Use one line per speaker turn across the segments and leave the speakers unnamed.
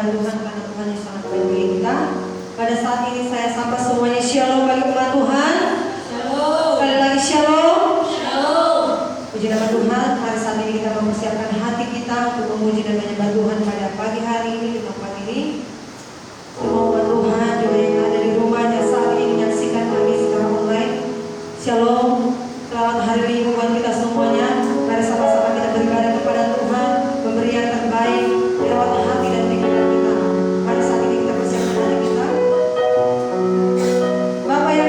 kepada Tuhan karena Tuhan yang sangat baik bagi kita. Pada saat ini saya sapa semuanya shalom bagi umat Tuhan. Shalom. Sekali lagi shalom. Shalom. Puji nama Tuhan. Hari saat ini kita mempersiapkan hati kita untuk memuji dan menyembah Tuhan pada pagi hari ini di tempat ini. Semua umat Tuhan juga yang ada di rumahnya saat ini menyaksikan kami secara online. Shalom. Selamat hari Minggu buat kita semuanya. Mari sama-sama kita beribadah kepada Tuhan, memberi yang terbaik lewat hati dan pikiran kita. Mari saat ini kita persiapkan hati kita. Bapak yang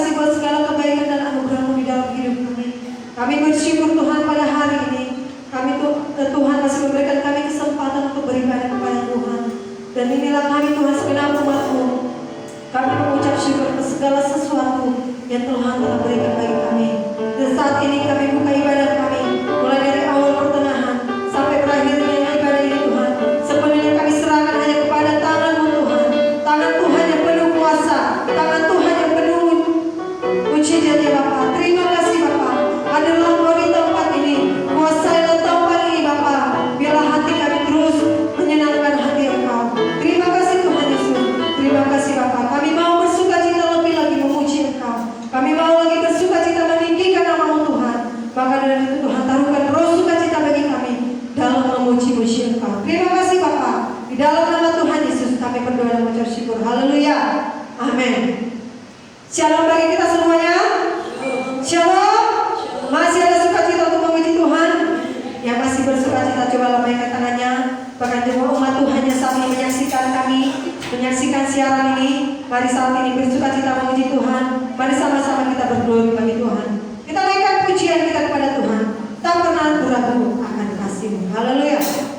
kasih buat segala kebaikan dan anugerah-Mu di dalam hidup kami. Kami bersyukur Tuhan pada hari ini. Tuhan masih memberikan kami kesempatan untuk beribadah kepada Tuhan. Dan inilah kami Tuhan segenap umat-Mu. Kami mengucap syukur atas segala sesuatu yang Tuhan telah berikan bagi kami. Dan saat ini kami buka ibadah kami, mulai dari awal pertengahan sampai berakhirnya ibadah ini Tuhan. Sepenuhnya kami serahkan hanya kepada tangan-Mu Tuhan. Tangan Tuhan yang penuh kuasa, tangan Tuhan yang penuh mujizat ya Bapa. Terima kasih Bapa. Adalah Engkau di tempat ini. Kuasailah tempat ini Bapa. Biarlah hati kami terus menyenangkan hati Engkau. Terima kasih Tuhan Yesus. Terima kasih Bapa. Kami mau bersukacita lebih lagi memuji Engkau. Kami mau lagi bersukacita meninggikan nama-Mu Tuhan. Maka dari itu Tuhan taruhkan roh sukacita bagi kami dalam memuji-muji Engkau. Terima kasih Bapa. Di dalam nama Tuhan Yesus kami berdoa dan mengucap syukur. Haleluya. Amin. Shalom bagi kita semuanya. Shalom. Masih ada sukacita untuk memuji Tuhan? Yang masih bersukacita coba lambaikan tangannya. Bahkan semua umat Tuhan yang saat ini menyaksikan kami, menyaksikan siaran ini, mari saat ini bersukacita memuji Tuhan. Mari sama-sama kita berdoa bagi Tuhan. Kita naikkan pujian kita kepada Tuhan. Tak pernah ragu akan kasih-Mu. Haleluya.
Aku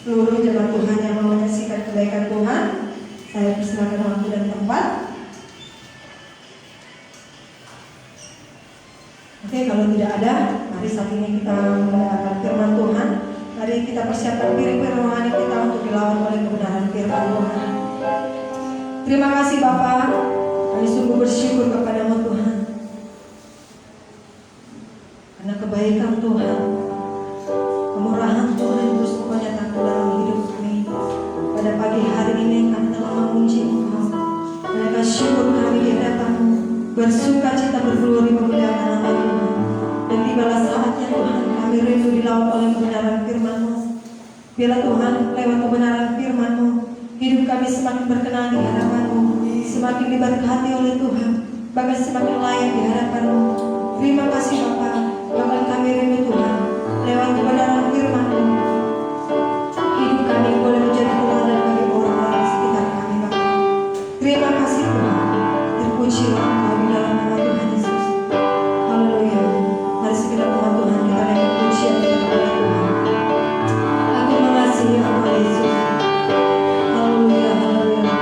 seluruh jemaat Tuhan yang mau menyaksikan kebaikan Tuhan. Saya persilakan waktu dan tempat. Oke, kalau tidak ada, mari saat ini kita mendengarkan firman Tuhan. Mari kita persiapkan piring-piring rohani kita untuk dilawan oleh kebenaran firman Tuhan. Terima kasih Bapa, kami sungguh bersyukur kepadamu Tuhan, karena kebaikan Tuhan, kemurahan Tuhan yang terus Engkau nyatakan dalam hidup kami. Pada pagi hari ini kami telah memuji Engkau, mereka syukur kami di hadapan-Mu, bersuka cita berglori memuliakan nama Tuhan. Dan tibalah saatnya Tuhan, kami rindu dilawan oleh kebenaran firman-Mu. Bila Tuhan lewat kebenaran firman-Mu, hidup kami semakin berkenan di hadapan-Mu, semakin diberkati oleh Tuhan, bahkan semakin layak di hadapan-Mu. Terima kasih Bapa, bahkan kami rindu Tuhan, lewat kebenaran firman-Mu, hidup kami boleh menjadi teladan bagi orang-orang di sekitar kami Bapa. Terima kasih Tuhan, terpujilah Engkau di dalam nama Tuhan Yesus. Haleluya. Mari segenap umat Tuhan kita naikkan pujian kita kepada Tuhan. Aku mengasihi Engkau Yesus. Haleluya, haleluya.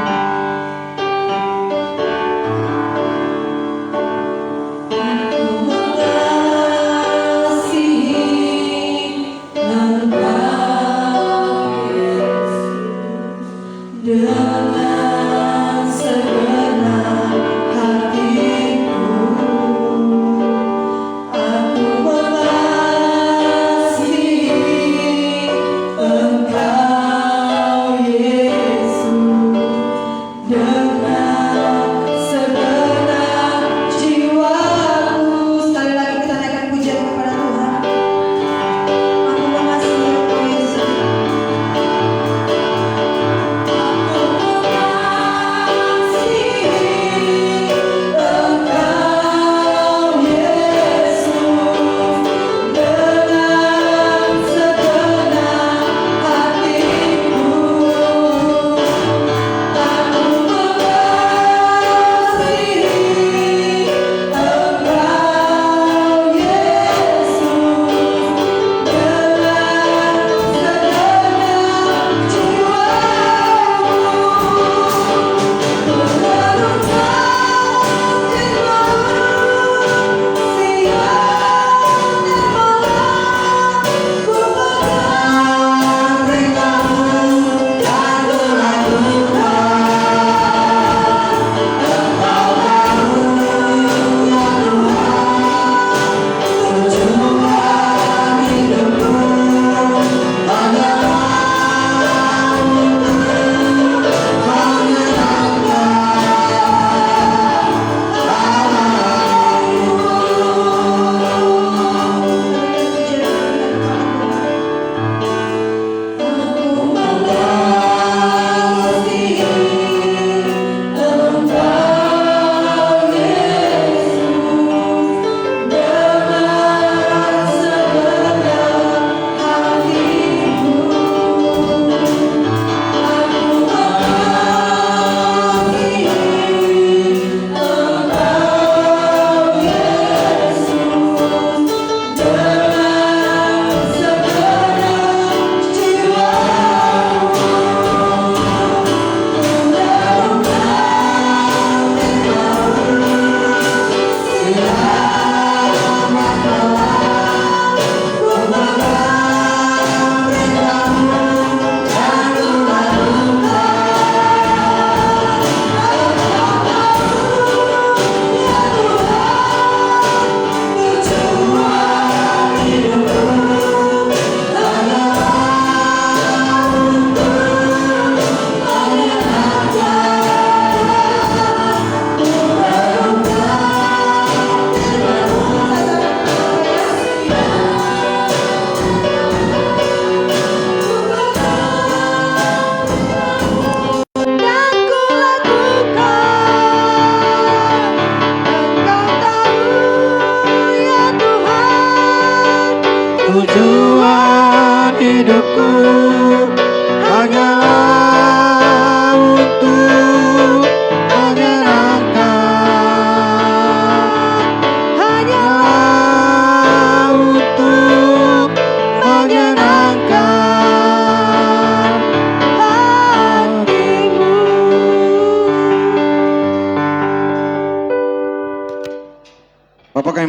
Aku mengasihi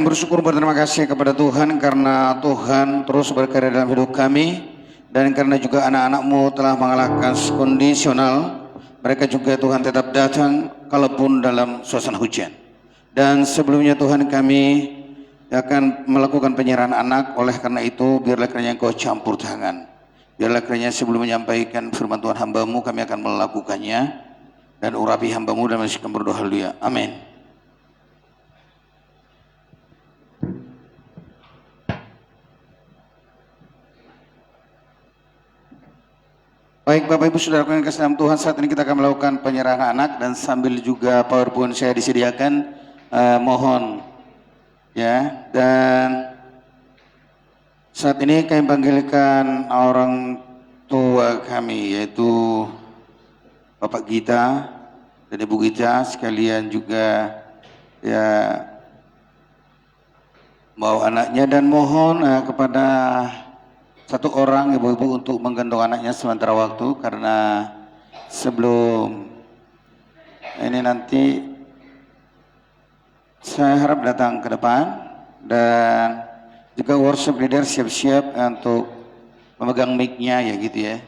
bersyukur berterima kasih kepada Tuhan karena Tuhan terus berkarya dalam hidup kami. Dan karena juga anak-anak-Mu telah mengalahkan kondisional, mereka juga Tuhan tetap datang kalaupun dalam suasana hujan. Dan sebelumnya Tuhan kami akan melakukan penyerahan anak, oleh karena itu biarlah kiranya Engkau campur tangan. Biarlah kiranya sebelum menyampaikan firman Tuhan hamba-Mu kami akan melakukannya. Dan urapi hamba-Mu dan masihkan berdoa haleluya. Amin. Baik Bapak Ibu Saudara yang kasih dalam Tuhan, saat ini kita akan melakukan penyerahan anak dan sambil juga PowerPoint saya disediakan, mohon ya. Dan saat ini kami panggilkan orang tua kami yaitu Bapak Gita dan Ibu Gita, sekalian juga ya bawa anaknya, dan mohon kepada satu orang ibu-ibu untuk menggendong anaknya sementara waktu, karena sebelum ini nanti saya harap datang ke depan. Dan juga worship leader siap-siap untuk memegang mic-nya ya gitu ya.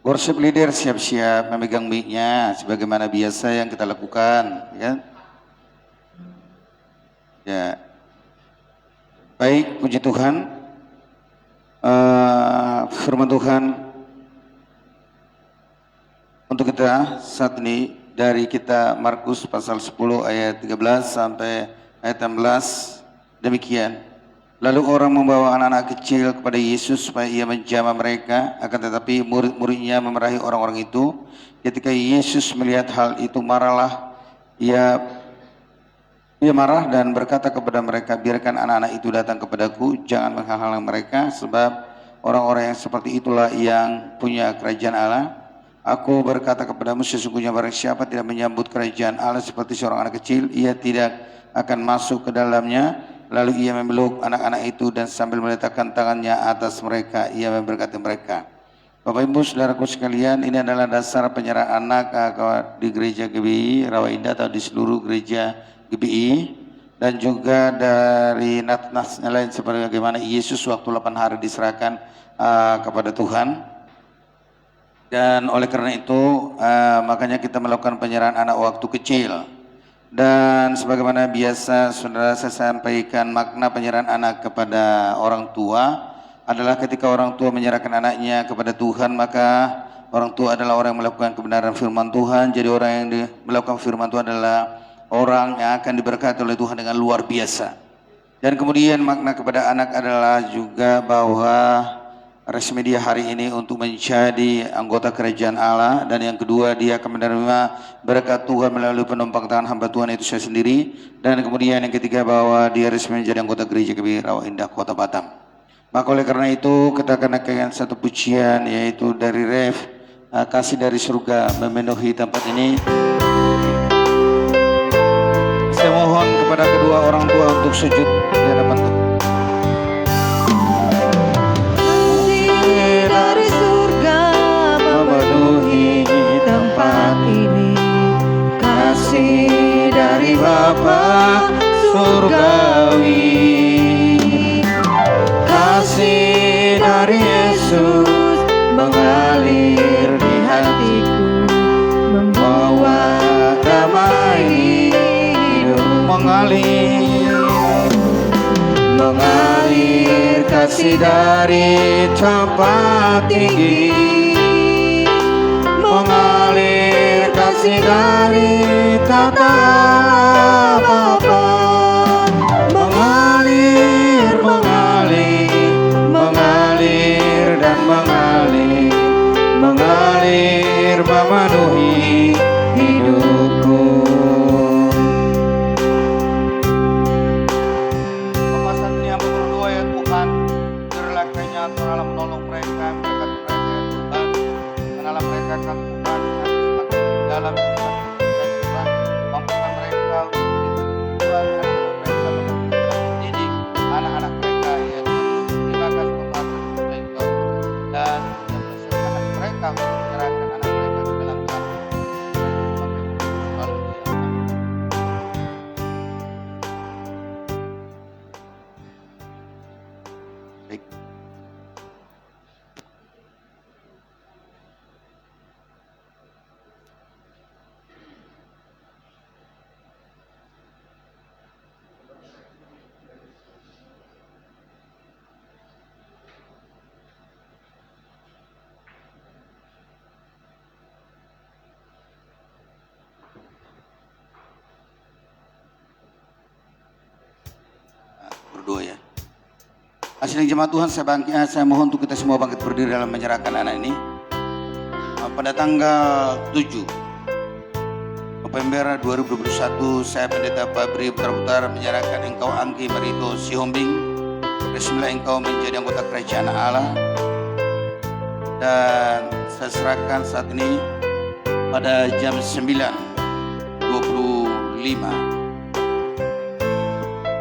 Worship leader siap-siap memegang mic-nya sebagaimana biasa yang kita lakukan ya. Ya. Baik, puji Tuhan. Firman Tuhan untuk kita saat ini dari kita Markus pasal 10 ayat 13 sampai ayat 16. Demikian. Lalu orang membawa anak-anak kecil kepada Yesus supaya ia menjamah mereka, akan tetapi murid-muridnya memarahi orang-orang itu. Ketika Yesus melihat hal itu, marahlah. Ia marah dan berkata kepada mereka, biarkan anak-anak itu datang kepadaku, jangan menghalang mereka, sebab orang-orang yang seperti itulah yang punya kerajaan Allah. Aku berkata kepadamu, sesungguhnya barang siapa tidak menyambut kerajaan Allah seperti seorang anak kecil, ia tidak akan masuk ke dalamnya. Lalu ia memeluk anak-anak itu dan sambil meletakkan tangannya atas mereka, ia memberkati mereka. Bapak Ibu Saudaraku sekalian, ini adalah dasar penyerahan anak di gereja GBI Rawa Indah atau di seluruh gereja GBI, dan juga dari nas-nasnya lain seperti bagaimana Yesus waktu 8 hari diserahkan kepada Tuhan. Dan oleh karena itu makanya kita melakukan penyerahan anak waktu kecil. Dan sebagaimana biasa saudara, saya sampaikan makna penyerahan anak kepada orang tua adalah ketika orang tua menyerahkan anaknya kepada Tuhan, maka orang tua adalah orang yang melakukan kebenaran firman Tuhan. Jadi orang yang melakukan firman Tuhan adalah orang yang akan diberkati oleh Tuhan dengan luar biasa. Dan kemudian makna kepada anak adalah juga bahwa resmi dia hari ini untuk menjadi anggota kerajaan Allah. Dan yang kedua, dia akan menerima berkat Tuhan melalui penumpang tangan hamba Tuhan, itu saya sendiri. Dan kemudian yang ketiga, bahwa dia resmi menjadi anggota gereja GBI Rawa Indah Kota Batam. Maka oleh karena itu kita akan naikkan satu pujian, yaitu dari Rev Kasih dari Surga memenuhi tempat ini. Saya mohon kepada kedua orang tua untuk sujud di hadapan Tuhan.
Kasih dari surga memenuhi tempat ini. Kasih dari Bapa surgawi. Kasih dari Yesus mengalir di hatiku, membawa damai. Mengalir kasih dari tempat tinggi, mengalir kasih dari tata Bapa, mengalir dan mengalir memenuhi hidupku. Tuhan menolong mereka, berkat mereka ya Tuhan, kenalah mereka kan Tuhan dalam Tuhan, mampukan mereka untuk Tuhan, mereka mendidik anak-anak mereka ya Tuhan. Terima kasih Tuhan untuk itu, dan mempersiapkan mereka untuk menyerahkan anak mereka ke dalam tangan.
Asli jemaat Tuhan, saya mohon untuk kita semua bangkit berdiri dalam menyerahkan anak ini. Pada tanggal 7 November 2021, saya Pendeta Fabri Putra menyerahkan engkau Angki Marito Sihombing. Bismillah, engkau menjadi anggota kerajaan Allah. Dan saya serahkan saat ini pada jam 9.25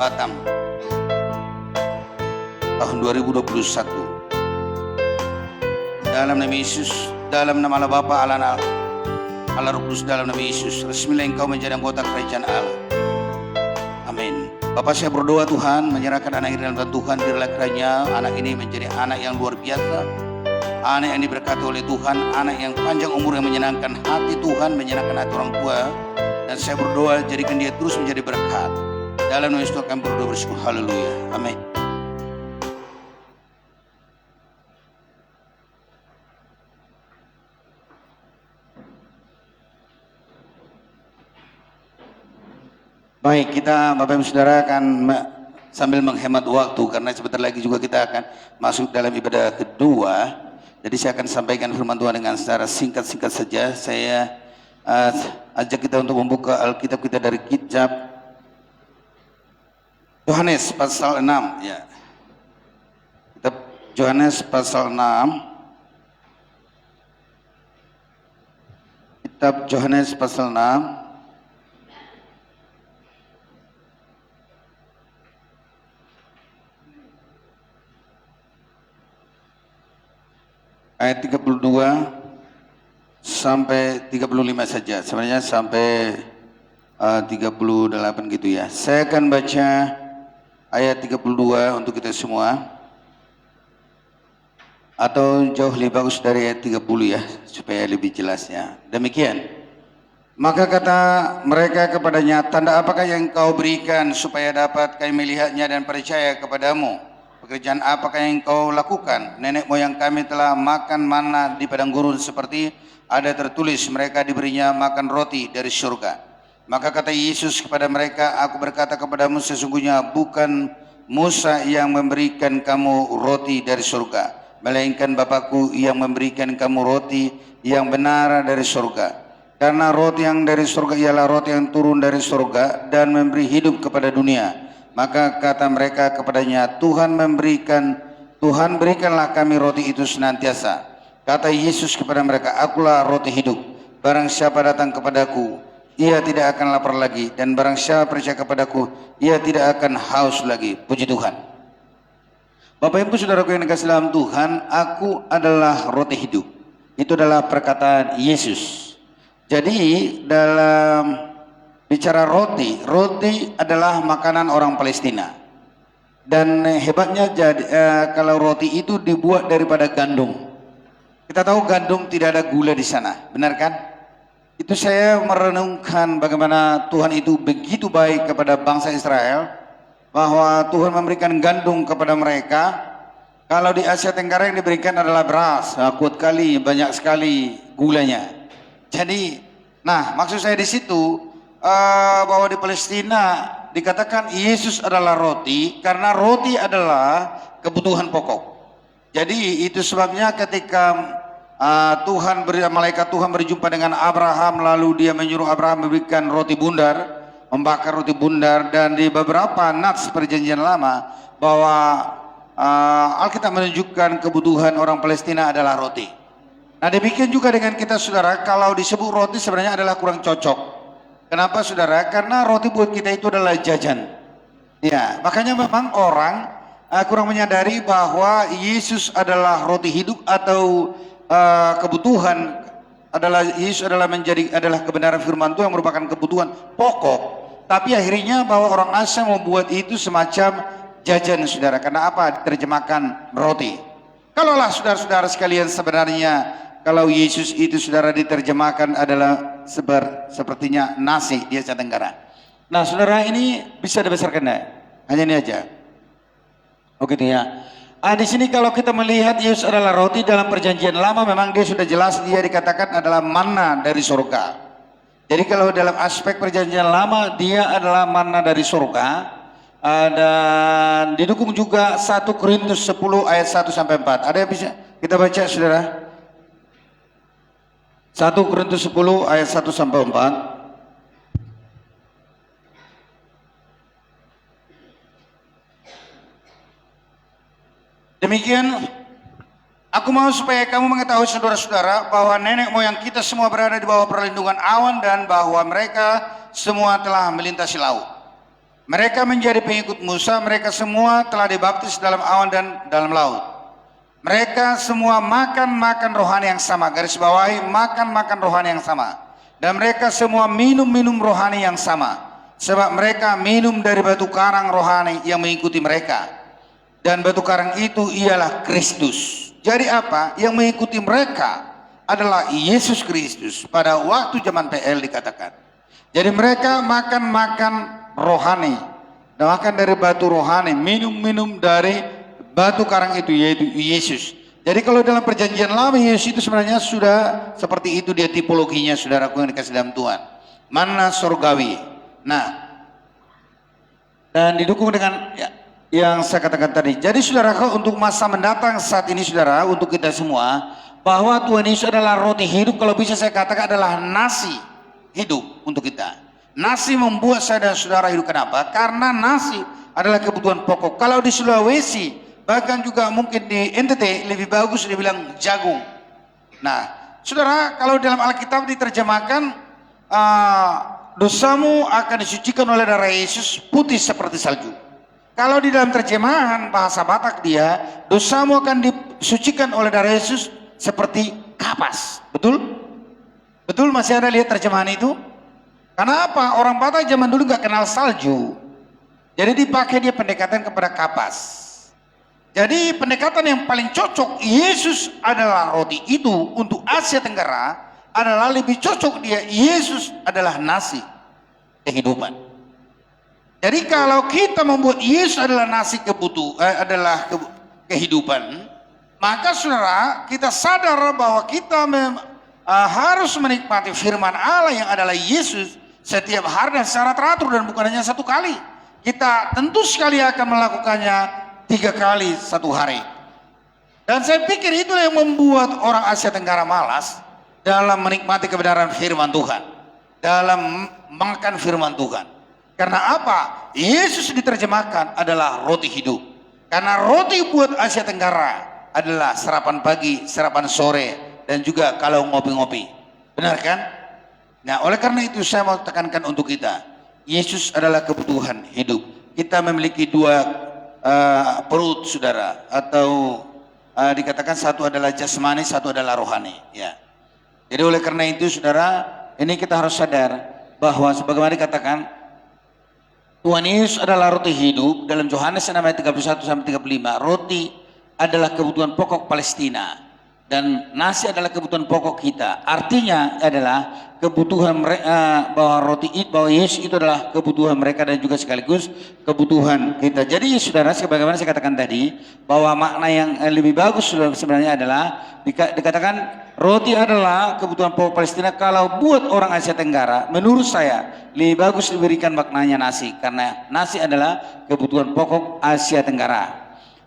Batam tahun 2021. Dalam nama Yesus, dalam nama Allah Bapa, Allah Roh Kudus, dalam nama Yesus, resmilah engkau menjadi anggota kerajaan Allah. Amin. Bapak, saya berdoa Tuhan, menyerahkan anak ini dalam tangan Tuhan, biarlah kiranya anak ini menjadi anak yang luar biasa, anak yang diberkati oleh Tuhan, anak yang panjang umur, yang menyenangkan hati Tuhan, menyenangkan hati orang tua. Dan saya berdoa jadikan dia terus menjadi berkat. Dalam nama Yesus kami berdoa bersyukur. Haleluya. Amin. Baik, kita Bapak Ibu Saudara akan sambil menghemat waktu karena sebentar lagi juga kita akan masuk dalam ibadah kedua. Jadi saya akan sampaikan firman Tuhan dengan secara singkat-singkat saja. Saya ajak kita untuk membuka Alkitab kita dari kitab Yohanes pasal 6 ya. Kitab Yohanes pasal 6. Kitab Yohanes pasal 6. Ayat 32 sampai 35 saja. Sebenarnya sampai 38 gitu ya. Saya akan baca ayat 32 untuk kita semua. Atau jauh lebih bagus dari ayat 30 ya, supaya lebih jelasnya. Demikian. Maka kata mereka kepadanya, tanda apakah yang kau berikan supaya dapat kami melihatnya dan percaya kepadamu? Pekerjaan apakah yang kau lakukan? Nenek moyang kami telah makan mana di padang gurun, seperti ada tertulis, mereka diberinya makan roti dari surga. Maka kata Yesus kepada mereka, aku berkata kepadamu, sesungguhnya bukan Musa yang memberikan kamu roti dari surga, melainkan Bapakku yang memberikan kamu roti yang benar dari surga. Karena roti yang dari surga ialah roti yang turun dari surga dan memberi hidup kepada dunia. Maka kata mereka kepadanya, Tuhan berikanlah kami roti itu senantiasa. Kata Yesus kepada mereka, akulah roti hidup. Barang siapa datang kepadaku, ia tidak akan lapar lagi. Dan barang siapa percaya kepadaku, ia tidak akan haus lagi. Puji Tuhan. Bapak Ibu Saudaraku yang dikasihi dalam Tuhan, aku adalah roti hidup. Itu adalah perkataan Yesus. Jadi dalam bicara roti adalah makanan orang Palestina. Dan hebatnya kalau roti itu dibuat daripada gandum. Kita tahu gandum tidak ada gula di sana, benar kan? Itu saya merenungkan bagaimana Tuhan itu begitu baik kepada bangsa Israel, bahwa Tuhan memberikan gandum kepada mereka. Kalau di Asia Tenggara yang diberikan adalah beras, kuat kali, banyak sekali gulanya. Jadi, nah maksud saya di situ, bahwa di Palestina dikatakan Yesus adalah roti karena roti adalah kebutuhan pokok. Jadi itu sebabnya ketika malaikat Tuhan berjumpa dengan Abraham, lalu dia menyuruh Abraham memberikan roti bundar, membakar roti bundar. Dan di beberapa nats perjanjian lama bahwa Alkitab menunjukkan kebutuhan orang Palestina adalah roti. Nah demikian juga dengan kita saudara, kalau disebut roti sebenarnya adalah kurang cocok. Kenapa saudara? Karena roti buat kita itu adalah jajan. Ya, makanya memang orang kurang menyadari bahwa Yesus adalah roti hidup atau kebutuhan adalah Yesus adalah kebenaran firman Tuhan yang merupakan kebutuhan pokok. Tapi akhirnya bahwa orang asing membuat itu semacam jajan saudara. Karena apa? Diterjemahkan roti. Kalaulah saudara-saudara sekalian sebenarnya kalau Yesus itu saudara diterjemahkan adalah sepertinya nasi di Asia Tenggara. Nah saudara, ini bisa dibesarkan ya? Hanya ini aja. Oke ya. Di sini kalau kita melihat Yesus adalah roti dalam perjanjian lama, memang dia sudah jelas dia dikatakan adalah manna dari surga. Jadi kalau dalam aspek perjanjian lama dia adalah manna dari surga. Dan didukung juga 1 Korintus 10 ayat 1 sampai 4. Ada yang bisa kita baca saudara? 1 Korintus 10 ayat 1 sampai 4. Demikian, aku mau supaya kamu mengetahui saudara-saudara bahwa nenek moyang kita semua berada di bawah perlindungan awan dan bahwa mereka semua telah melintasi laut. Mereka menjadi pengikut Musa, mereka semua telah dibaptis dalam awan dan dalam laut. Mereka semua makan rohani yang sama, garis bawahi makan rohani yang sama. Dan mereka semua minum rohani yang sama, sebab mereka minum dari batu karang rohani yang mengikuti mereka. Dan batu karang itu ialah Kristus. Jadi apa? Yang mengikuti mereka adalah Yesus Kristus. Pada waktu zaman PL dikatakan. Jadi mereka makan rohani. Dan makan dari batu rohani. Minum dari batu karang itu, yaitu Yesus. Jadi kalau dalam perjanjian lama, Yesus itu sebenarnya sudah seperti itu dia tipologinya, saudaraku yang dikasih dalam Tuhan. Manna surgawi. Nah, dan didukung dengan yang saya katakan tadi. Jadi saudara, untuk masa mendatang saat ini saudara, untuk kita semua, bahwa Tuhan Yesus adalah roti hidup, kalau bisa saya katakan adalah nasi hidup untuk kita. Nasi membuat saya dan saudara hidup. Kenapa? Karena nasi adalah kebutuhan pokok. Kalau di Sulawesi, bahkan juga mungkin di NTT lebih bagus dibilang jagung. Nah saudara, kalau dalam Alkitab diterjemahkan dosamu akan disucikan oleh darah Yesus putih seperti salju. Kalau di dalam terjemahan bahasa Batak dia, dosamu akan disucikan oleh darah Yesus seperti kapas. Betul? Betul, masih ada lihat terjemahan itu? Karena apa? Orang Batak zaman dulu gak kenal salju. Jadi dipakai dia pendekatan kepada kapas. Jadi pendekatan yang paling cocok, Yesus adalah roti itu untuk Asia Tenggara, adalah lebih cocok dia, Yesus adalah nasi kehidupan. Jadi kalau kita membuat Yesus adalah nasi kehidupan, maka saudara kita sadar bahwa kita harus menikmati firman Allah yang adalah Yesus setiap hari dan secara teratur, dan bukan hanya satu kali. Kita tentu sekali akan melakukannya 3 kali satu hari. Dan saya pikir itu yang membuat orang Asia Tenggara malas dalam menikmati kebenaran firman Tuhan, dalam makan firman Tuhan. Karena apa? Yesus diterjemahkan adalah roti hidup. Karena roti buat Asia Tenggara adalah sarapan pagi, sarapan sore, dan juga kalau ngopi-ngopi. Benar kan? Nah, oleh karena itu saya mau tekankan untuk kita, Yesus adalah kebutuhan hidup. Kita memiliki 2 perut saudara, atau dikatakan satu adalah jasmani, satu adalah rohani. Ya. Jadi oleh karena itu saudara, ini kita harus sadar bahwa sebagaimana dikatakan Tuhan Yesus adalah roti hidup dalam Yohanes 6 ayat 31 sampai 35. Roti adalah kebutuhan pokok Palestina dan nasi adalah kebutuhan pokok kita. Artinya adalah kebutuhan bahwa Yesus itu adalah kebutuhan mereka dan juga sekaligus kebutuhan kita. Jadi saudara, sebagaimana saya katakan tadi, bahwa makna yang lebih bagus sebenarnya adalah dikatakan roti adalah kebutuhan pokok Palestina. Kalau buat orang Asia Tenggara, menurut saya lebih bagus diberikan maknanya nasi, karena nasi adalah kebutuhan pokok Asia Tenggara.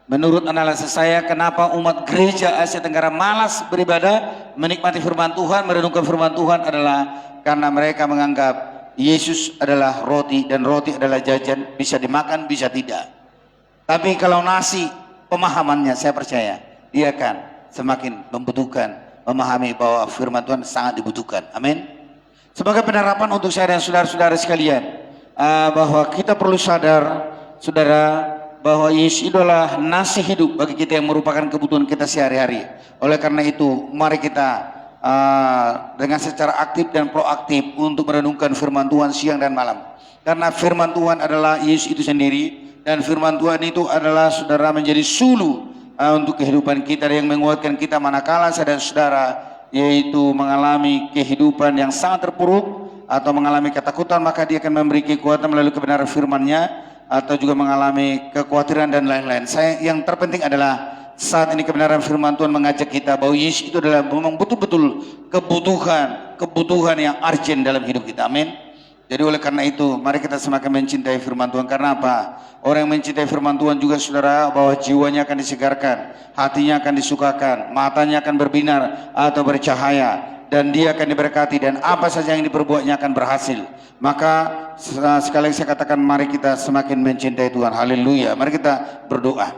Menurut analisis saya, kenapa umat gereja Asia Tenggara malas beribadah, menikmati firman Tuhan, merenungkan firman Tuhan adalah karena mereka menganggap Yesus adalah roti dan roti adalah jajan, bisa dimakan, bisa tidak. Tapi kalau nasi, pemahamannya saya percaya dia akan semakin membutuhkan, memahami bahwa firman Tuhan sangat dibutuhkan. Amin. Sebagai penerapan untuk saya dan saudara-saudara sekalian, bahwa kita perlu sadar, saudara, bahwa Yesus adalah nasi hidup bagi kita yang merupakan kebutuhan kita sehari-hari. Oleh karena itu, mari kita dengan secara aktif dan proaktif untuk merenungkan firman Tuhan siang dan malam. Karena firman Tuhan adalah Yesus itu sendiri, dan firman Tuhan itu adalah saudara menjadi sulu untuk kehidupan kita yang menguatkan kita manakala saya dan saudara yaitu mengalami kehidupan yang sangat terpuruk atau mengalami ketakutan, maka dia akan memberi kekuatan melalui kebenaran firman-Nya, atau juga mengalami kekhawatiran dan lain-lain. Yang terpenting adalah saat ini kebenaran firman Tuhan mengajak kita bahwa Yesus itu adalah memang betul-betul kebutuhan yang urgent dalam hidup kita. Amin. Jadi oleh karena itu, mari kita semakin mencintai firman Tuhan. Karena apa? Orang yang mencintai firman Tuhan juga saudara, bahwa jiwanya akan disegarkan, hatinya akan disukakan, matanya akan berbinar atau bercahaya, dan dia akan diberkati, dan apa saja yang diperbuatnya akan berhasil. Maka sekali lagi saya katakan, mari kita semakin mencintai Tuhan. Haleluya. Mari kita berdoa.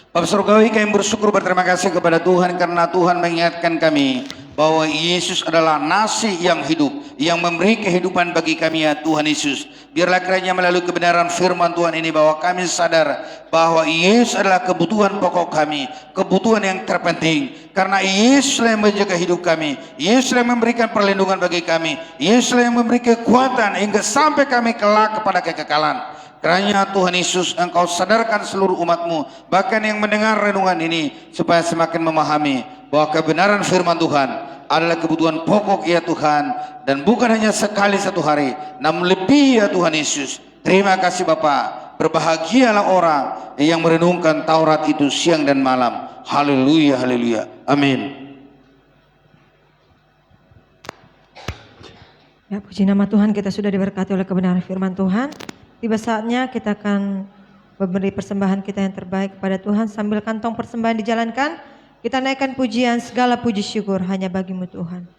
Bapak Surgawi, kami bersyukur, berterima kasih kepada Tuhan karena Tuhan mengingatkan kami bahwa Yesus adalah nasi yang hidup, yang memberi kehidupan bagi kami, ya Tuhan Yesus. Biarlah kiranya melalui kebenaran firman Tuhan ini bahwa kami sadar bahwa Yesus adalah kebutuhan pokok kami, kebutuhan yang terpenting. Karena Yesus yang menjaga hidup kami, Yesus yang memberikan perlindungan bagi kami, Yesus yang memberi kekuatan hingga sampai kami kelak kepada kekekalan. Kiranya Tuhan Yesus, Engkau sadarkan seluruh umat-Mu, bahkan yang mendengar renungan ini, supaya semakin memahami bahwa kebenaran firman Tuhan adalah kebutuhan pokok, ya Tuhan, dan bukan hanya sekali satu hari, namun lebih, ya Tuhan Yesus. Terima kasih Bapa. Berbahagialah orang yang merenungkan Taurat itu siang dan malam. Haleluya, haleluya. Amin.
Ya, puji nama Tuhan, kita sudah diberkati oleh kebenaran firman Tuhan. Tiba saatnya kita akan memberi persembahan kita yang terbaik kepada Tuhan. Sambil kantong persembahan dijalankan, kita naikkan pujian, segala puji syukur hanya bagi-Mu Tuhan.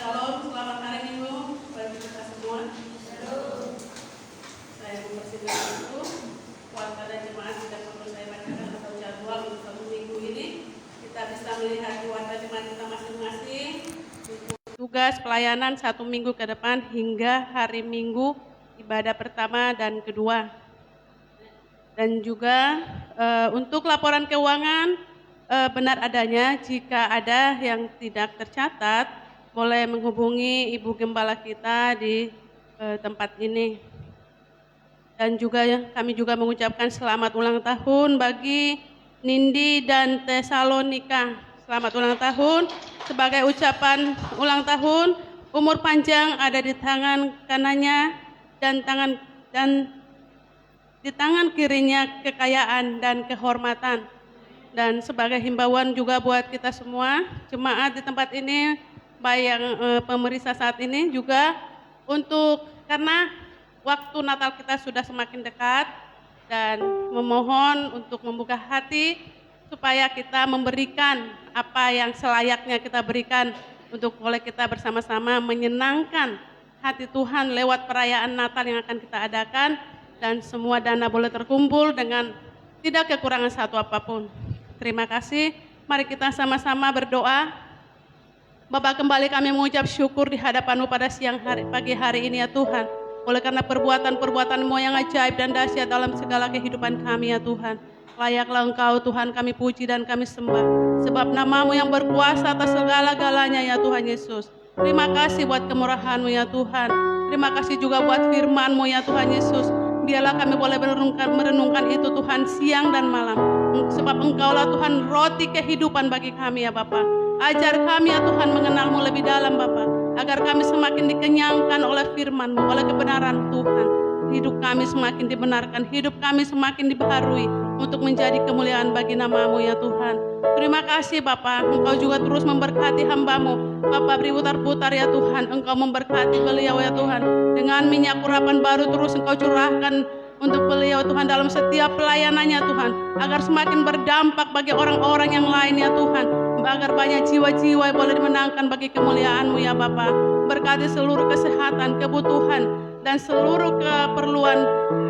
Shalom, selamat hari Minggu bagi kita semua. Saya mempersilahkan itu warga dan jemaat tidak perlu saya bacakan atau jadwal untuk satu minggu ini. Kita bisa melihat warga jemaat kita masing-masing. Tugas pelayanan satu minggu ke depan hingga hari Minggu ibadah pertama dan kedua. Dan juga untuk laporan keuangan benar adanya, jika ada yang tidak tercatat boleh menghubungi Ibu Gembala kita di tempat ini. Dan juga kami juga mengucapkan selamat ulang tahun bagi Nindi dan Tesalonika. Selamat ulang tahun. Sebagai ucapan ulang tahun, umur panjang ada di tangan kanannya dan di tangan kirinya kekayaan dan kehormatan. Dan sebagai himbauan juga buat kita semua, jemaat di tempat ini, baik yang pemeriksa saat ini juga, karena waktu Natal kita sudah semakin dekat, dan memohon untuk membuka hati supaya kita memberikan apa yang selayaknya kita berikan untuk boleh kita bersama-sama menyenangkan hati Tuhan lewat perayaan Natal yang akan kita adakan, dan semua dana boleh terkumpul dengan tidak kekurangan satu apapun. Terima kasih. Mari kita sama-sama berdoa. Bapa, kembali kami mengucap syukur di hadapan-Mu pada pagi hari ini ya Tuhan. Oleh karena perbuatan-perbuatan-Mu yang ajaib dan dahsyat dalam segala kehidupan kami ya Tuhan. Layaklah Engkau Tuhan kami puji dan kami sembah. Sebab nama-Mu yang berkuasa atas segala-galanya ya Tuhan Yesus. Terima kasih buat kemurahan-Mu ya Tuhan. Terima kasih juga buat firman-Mu ya Tuhan Yesus. Biarlah kami boleh merenungkan itu Tuhan siang dan malam. Sebab Engkaulah Tuhan roti kehidupan bagi kami ya Bapa. Ajar kami ya Tuhan mengenal-Mu lebih dalam Bapa. Agar kami semakin dikenyangkan oleh firman-Mu, oleh kebenaran Tuhan. Hidup kami semakin dibenarkan, hidup kami semakin dibaharui untuk menjadi kemuliaan bagi nama-Mu ya Tuhan. Terima kasih Bapa, Engkau juga terus memberkati hamba-Mu. Bapa, beri putar-putar ya Tuhan, Engkau memberkati beliau ya Tuhan. Dengan minyak urapan baru terus Engkau curahkan untuk beliau Tuhan dalam setiap pelayanannya Tuhan. Agar semakin berdampak bagi orang-orang yang lain ya Tuhan. Agar banyak jiwa-jiwa yang boleh dimenangkan bagi kemuliaan-Mu ya Bapa. Berkati seluruh kesehatan, kebutuhan, dan seluruh keperluan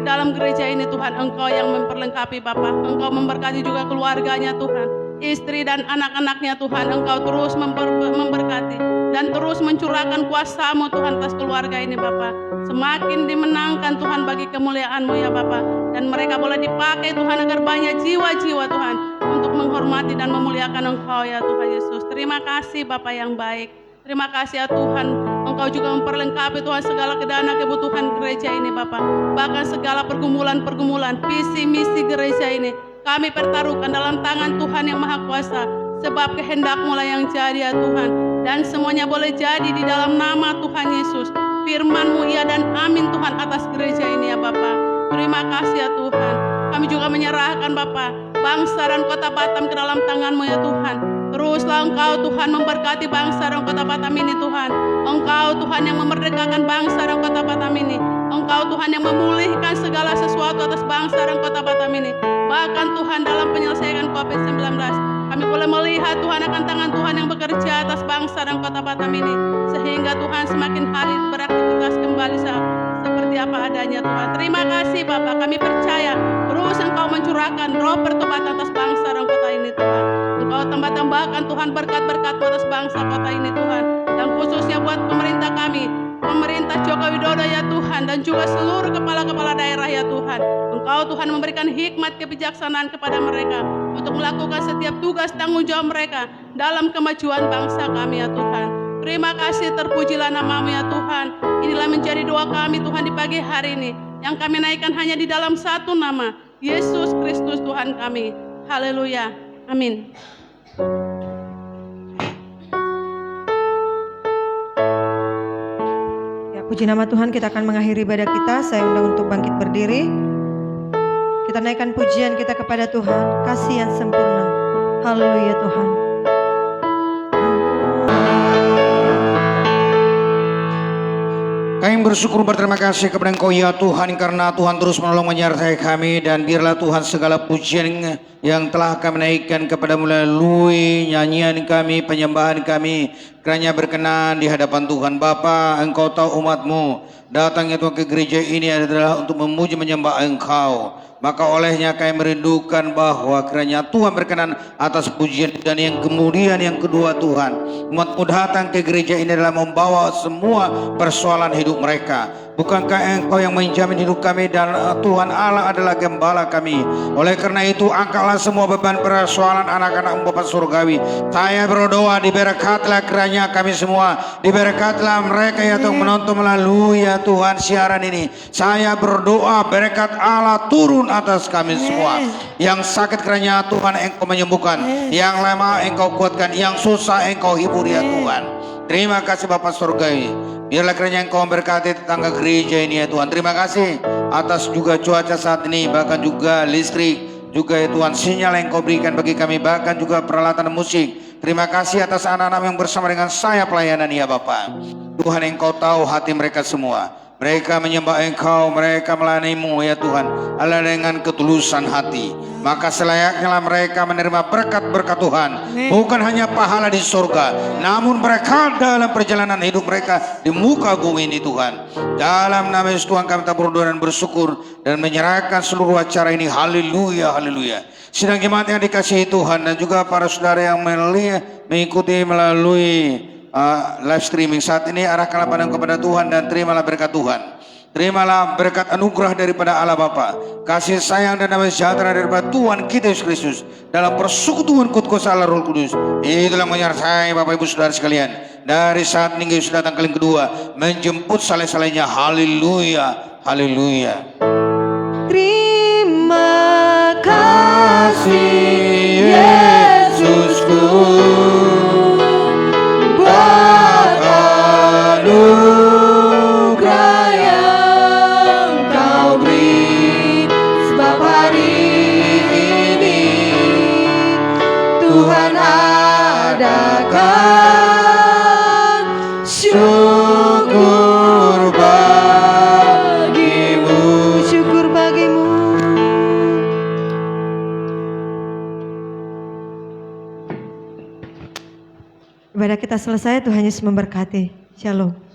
dalam gereja ini Tuhan. Engkau yang memperlengkapi Bapa. Engkau memberkati juga keluarganya Tuhan. Istri dan anak-anaknya Tuhan, Engkau terus memberkati dan terus mencurahkan kuasa-Mu Tuhan atas keluarga ini Bapa. Semakin dimenangkan Tuhan bagi kemuliaan-Mu ya Bapa. Dan mereka boleh dipakai Tuhan agar banyak jiwa-jiwa Tuhan untuk menghormati dan memuliakan Engkau ya Tuhan Yesus. Terima kasih Bapa yang baik. Terima kasih ya Tuhan. Engkau juga memperlengkapi Tuhan segala kedana kebutuhan gereja ini Bapa. Bahkan segala pergumulan-pergumulan, visi misi gereja ini kami pertaruhkan dalam tangan Tuhan yang Maha Kuasa. Sebab kehendak-Mu lah yang jadi ya Tuhan. Dan semuanya boleh jadi di dalam nama Tuhan Yesus. Firman-Mu ya dan amin Tuhan atas gereja ini ya Bapa. Terima kasih ya Tuhan. Kami juga menyerahkan Bapa bangsa dan kota Batam ke dalam tangan-Mu ya Tuhan. Teruslah Engkau Tuhan memberkati bangsa dan kota Batam ini Tuhan. Engkau Tuhan yang memerdekakan bangsa dan kota Batam ini. Engkau Tuhan yang memulihkan segala sesuatu atas bangsa dan kota Batam ini. Bahkan Tuhan dalam penyelesaian COVID-19 kami boleh melihat Tuhan akan tangan Tuhan yang bekerja atas bangsa dan kota Batam ini. Sehingga Tuhan semakin hari beraktivitas kembali seperti apa adanya Tuhan. Terima kasih Bapak, kami percaya terus Engkau mencurahkan roh pertobatan atas bangsa dan kota ini Tuhan. Engkau tambah-tambahkan Tuhan berkat-berkat-Mu atas bangsa kota ini Tuhan. Dan khususnya buat pemerintah kami, pemerintah Joko Widodo ya Tuhan, dan juga seluruh kepala-kepala daerah ya Tuhan. Engkau Tuhan memberikan hikmat kebijaksanaan kepada mereka untuk melakukan setiap tugas tanggung jawab mereka dalam kemajuan bangsa kami ya Tuhan. Terima kasih, terpujilah nama-Mu ya Tuhan. Inilah menjadi doa kami Tuhan di pagi hari ini, yang kami naikkan hanya di dalam satu nama, Yesus Kristus Tuhan kami. Haleluya. Amin.
Puji nama Tuhan, kita akan mengakhiri ibadah kita. Saya undang untuk bangkit berdiri. Kita naikkan pujian kita kepada Tuhan, kasih yang sempurna. Haleluya Tuhan.
Kami bersyukur berterima kasih kepada Engkau ya Tuhan, karena Tuhan terus menolong menyertai kami. Dan biarlah Tuhan segala pujian yang telah kami naikkan kepada melalui nyanyian kami, penyembahan kami, kiranya berkenan di hadapan Tuhan. Bapa, Engkau tahu umat-Mu datangnya Tuhan ke gereja ini adalah untuk memuji menyembah Engkau. Maka olehnya kami merindukan bahwa kiranya Tuhan berkenan atas pujian. Dan yang kemudian yang kedua Tuhan, umat-Mu datang ke gereja ini adalah membawa semua persoalan hidup mereka. Bukankah Engkau yang menjamin hidup kami, dan Tuhan Allah adalah gembala kami. Oleh karena itu angkatlah semua beban persoalan anak-anak Bapa surgawi. Saya berdoa diberkatilah kiranya kami semua, diberkatilah mereka yang menonton melalui ya Tuhan siaran ini. Saya berdoa berkat Allah turun atas kami semua. Yang sakit kiranya Tuhan Engkau menyembuhkan, yang lemah Engkau kuatkan, yang susah Engkau hibur ya Tuhan. Terima kasih Bapa surgawi. Biarlah kiranya Engkau memberkati tetangga gereja ini ya Tuhan. Terima kasih atas juga cuaca saat ini, bahkan juga listrik, juga ya Tuhan sinyal yang Kau berikan bagi kami, bahkan juga peralatan musik. Terima kasih atas anak-anak yang bersama dengan saya pelayanan ya Bapa. Tuhan Engkau tahu hati mereka semua. Mereka menyembah Engkau, mereka melayani-Mu ya Tuhan, Allah dengan ketulusan hati. Maka selayaknya mereka menerima berkat-berkat Tuhan, bukan hanya pahala di surga, namun mereka dalam perjalanan hidup mereka di muka bumi ini Tuhan. Dalam nama Yesus Tuhan kami berdoa dan bersyukur dan menyerahkan seluruh acara ini. Haleluya, haleluya. Sidang jemaat yang dikasihi Tuhan dan juga para saudara yang mengikuti melalui live streaming saat ini, arahkanlah pandang kepada Tuhan dan terimalah berkat Tuhan. Terimalah berkat anugerah daripada Allah Bapa, kasih sayang dan damai sejahtera daripada Tuhan kita Yesus Kristus dalam persekutuan kuasa Allah Roh Kudus. Itulah menyertai Bapak Ibu Saudara sekalian dari saat ini Yesus datang kali kedua menjemput saleh-salehnya. Haleluya, haleluya.
Terima kasih Yesusku, buat anugerah yang Kau beri, sebab hari ini Tuhan adakan syukur bagimu, syukur bagimu. Ibadah kita selesai, Tuhan Yesus memberkati. Shalom.